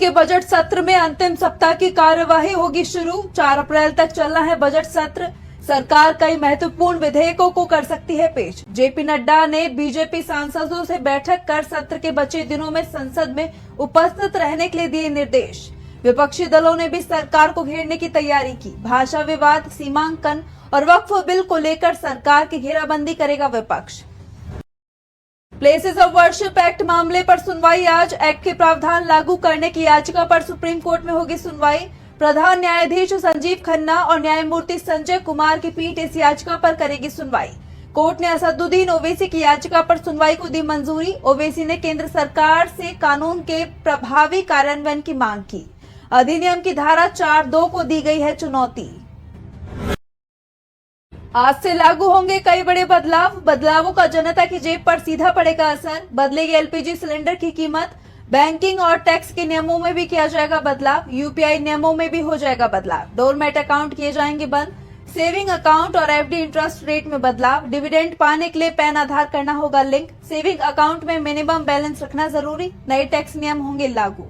के बजट सत्र में अंतिम सप्ताह की कार्यवाही होगी शुरू। 4 अप्रैल तक चलना है बजट सत्र। सरकार कई महत्वपूर्ण विधेयकों को कर सकती है पेश। जेपी नड्डा ने बीजेपी सांसदों से बैठक कर सत्र के बचे दिनों में संसद में उपस्थित रहने के लिए दिए निर्देश। विपक्षी दलों ने भी सरकार को घेरने की तैयारी की। भाषा विवाद, सीमांकन और वक्फ बिल को लेकर सरकार की घेराबंदी करेगा विपक्ष। प्लेसेस ऑफ वर्शिप एक्ट मामले पर सुनवाई आज। एक्ट के प्रावधान लागू करने की याचिका पर सुप्रीम कोर्ट में होगी सुनवाई। प्रधान न्यायाधीश संजीव खन्ना और न्यायमूर्ति संजय कुमार की पीठ इस याचिका पर करेगी सुनवाई। कोर्ट ने असदुद्दीन ओवैसी की याचिका पर सुनवाई को दी मंजूरी। ओवैसी ने केंद्र सरकार से कानून के प्रभावी कार्यान्वयन की मांग की। अधिनियम की धारा 4(2) को दी गई है चुनौती। आज से लागू होंगे कई बड़े बदलाव। बदलावों का जनता की जेब पर सीधा पड़ेगा असर। बदलेगी एलपीजी सिलेंडर की कीमत। बैंकिंग और टैक्स के नियमों में भी किया जाएगा बदलाव। यूपीआई नियमों में भी हो जाएगा बदलाव। डोरमेट अकाउंट किए जाएंगे बंद। सेविंग अकाउंट और एफडी इंटरेस्ट रेट में बदलाव। डिविडेंड पाने के लिए पैन आधार करना होगा लिंक। सेविंग अकाउंट में मिनिमम बैलेंस रखना जरूरी। नए टैक्स नियम होंगे लागू।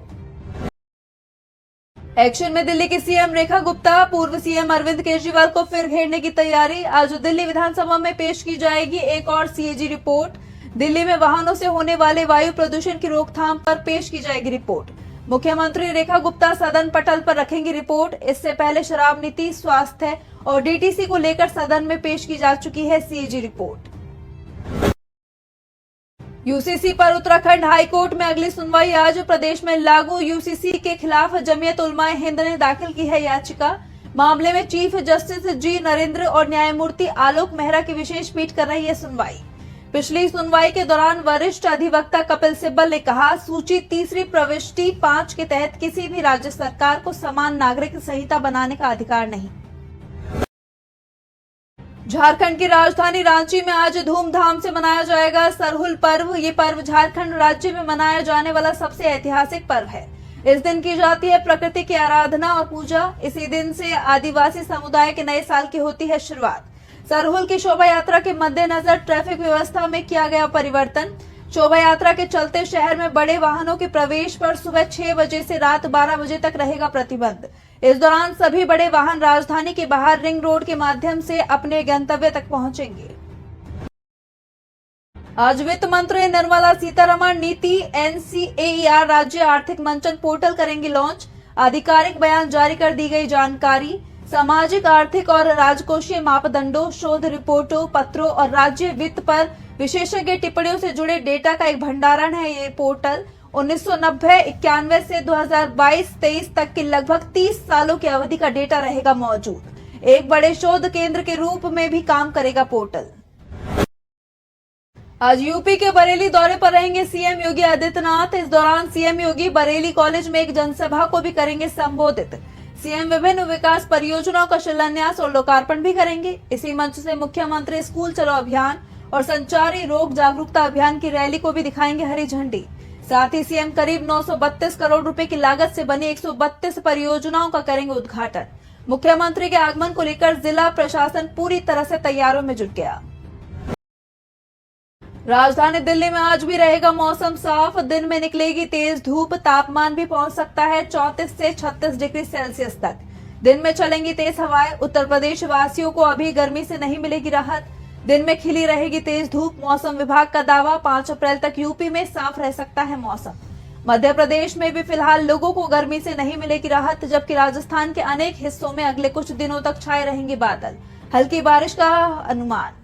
एक्शन में दिल्ली की सीएम रेखा गुप्ता। पूर्व सीएम अरविंद केजरीवाल को फिर घेरने की तैयारी। आज दिल्ली विधानसभा में पेश की जाएगी एक और सीएजी रिपोर्ट। दिल्ली में वाहनों से होने वाले वायु प्रदूषण की रोकथाम पर पेश की जाएगी रिपोर्ट। मुख्यमंत्री रेखा गुप्ता सदन पटल पर रखेंगी रिपोर्ट। इससे पहले शराब नीति, स्वास्थ्य और डीटीसी को लेकर सदन में पेश की जा चुकी है सीएजी रिपोर्ट। यूसीसी पर उत्तराखंड हाईकोर्ट में अगली सुनवाई आज। प्रदेश में लागू यूसीसी के खिलाफ जमीयत उलमाए हिंद ने दाखिल की है याचिका। मामले में चीफ जस्टिस जी नरेंद्र और न्यायमूर्ति आलोक मेहरा की विशेष पीठ कर रही है सुनवाई। पिछली सुनवाई के दौरान वरिष्ठ अधिवक्ता कपिल सिब्बल ने कहा, सूची 3री प्रविष्टि 5 के तहत किसी भी राज्य सरकार को समान नागरिक संहिता बनाने का अधिकार नहीं। झारखंड की राजधानी रांची में आज धूमधाम से मनाया जाएगा सरहुल पर्व। ये पर्व झारखंड राज्य में मनाया जाने वाला सबसे ऐतिहासिक पर्व है। इस दिन की जाती है प्रकृति की आराधना और पूजा। इसी दिन से आदिवासी समुदाय के नए साल की होती है शुरुआत। सरहुल की शोभा यात्रा के मद्देनजर ट्रैफिक व्यवस्था में किया गया परिवर्तन। शोभा यात्रा के चलते शहर में बड़े वाहनों के प्रवेश पर सुबह 6 बजे से रात 12 बजे तक रहेगा प्रतिबंध। इस दौरान सभी बड़े वाहन राजधानी के बाहर रिंग रोड के माध्यम से अपने गंतव्य तक पहुंचेंगे। आज वित्त मंत्री निर्मला सीतारमण नीति NCAER राज्य आर्थिक मंचन पोर्टल करेंगी लॉन्च। आधिकारिक बयान जारी कर दी गई जानकारी। सामाजिक, आर्थिक और राजकोषीय मापदंडों, शोध रिपोर्टों, पत्रों और राज्य वित्त पर विशेषज्ञ टिप्पणियों से जुड़े डेटा का एक भंडारण है ये पोर्टल। 1990-91 से 2022-23 तक की लगभग 30 सालों की अवधि का डेटा रहेगा मौजूद। एक बड़े शोध केंद्र के रूप में भी काम करेगा पोर्टल। आज यूपी के बरेली दौरे पर रहेंगे सीएम योगी आदित्यनाथ। इस दौरान सीएम योगी बरेली कॉलेज में एक जनसभा को भी करेंगे संबोधित। सीएम विभिन्न विकास परियोजनाओं का शिलान्यास और लोकार्पण भी करेंगे। इसी मंच से मुख्यमंत्री स्कूल चलो अभियान और संचारी रोग जागरूकता अभियान की रैली को भी दिखाएंगे हरी झंडी। साथ ही सीएम करीब 932 करोड़ रुपए की लागत से बनी 132 परियोजनाओं का करेंगे उद्घाटन। मुख्यमंत्री के आगमन को लेकर जिला प्रशासन पूरी तरह से तैयारियों में जुट गया। राजधानी दिल्ली में आज भी रहेगा मौसम साफ। दिन में निकलेगी तेज धूप। तापमान भी पहुंच सकता है 34 से 36 डिग्री सेल्सियस तक। दिन में चलेंगी तेज हवाएं। उत्तर प्रदेश वासियों को अभी गर्मी से नहीं मिलेगी राहत। दिन में खिली रहेगी तेज धूप। मौसम विभाग का दावा 5 अप्रैल तक यूपी में साफ रह सकता है मौसम। मध्य प्रदेश में भी फिलहाल लोगों को गर्मी से नहीं मिलेगी राहत, जबकि राजस्थान के अनेक हिस्सों में अगले कुछ दिनों तक छाए रहेंगे बादल। हल्की बारिश का अनुमान।